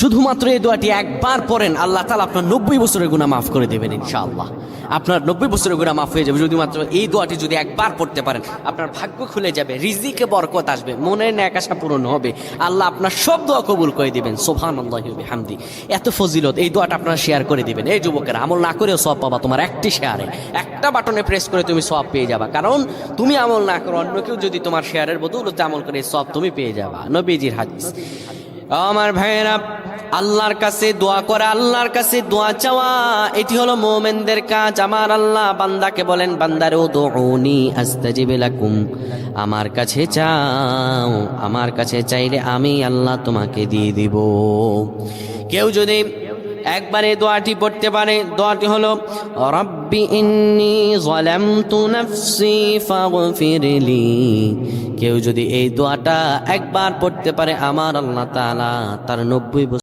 শুধুমাত্র এই দোয়াটি একবার পড়েন, আল্লাহ তাআলা আপনার 90 বছরের গুনাহ মাফ করে দেবেন ইনশাআল্লাহ। আপনার 90 বছরের গুনাহ মাফ হয়ে যাবে যদি মাত্র এই দোয়াটি যদি একবার পড়তে পারেন। আপনার ভাগ্য খুলে যাবে, রিজিকে বরকত আসবে, মনের ন্যাক আশা পূরণ হবে, আল্লাহ আপনার সব দোয়া কবুল করে দিবেন। সুবহানাল্লাহি ওয়া বিহামদি। এত ফজিলত, এই দোয়াটা আপনারা শেয়ার করে দিবেন। এই যুবকেরা, আমল না করেও সওয়াব পাবা। তোমার একটি শেয়ারে, একটা বাটনে প্রেস করে তুমি সওয়াব পেয়ে যাবা। কারণ তুমি আমল না করো, অন্য কেউ যদি তোমার শেয়ারের বদৌলতে আমল করে, সওয়াব তুমি পেয়ে যাবা। নবীজির হাদিস। আমার ভাইয়েরা, আল্লাহর কাছে দোয়া করা, আল্লাহর কাছে দোয়া চাওয়া, এটি হলো মুমিনদের কাজ। আমার আল্লাহ বান্দাকে বলেন, বান্দারে উদউনি আস্তাজিব লাকুম, আমার কাছে চাও, আমার কাছে চাইলে আমি আল্লাহ তোমাকে দিয়ে দিব। কেউ যদি একবারে দোয়াটি পড়তে পারে, দোয়াটি হলো রব্বি ইন্নী যালামতু নাফসি ফাগফিরলি। কেউ যদি এই দোয়াটা একবার পড়তে পারে, আমার আল্লাহ তাআলা তার 90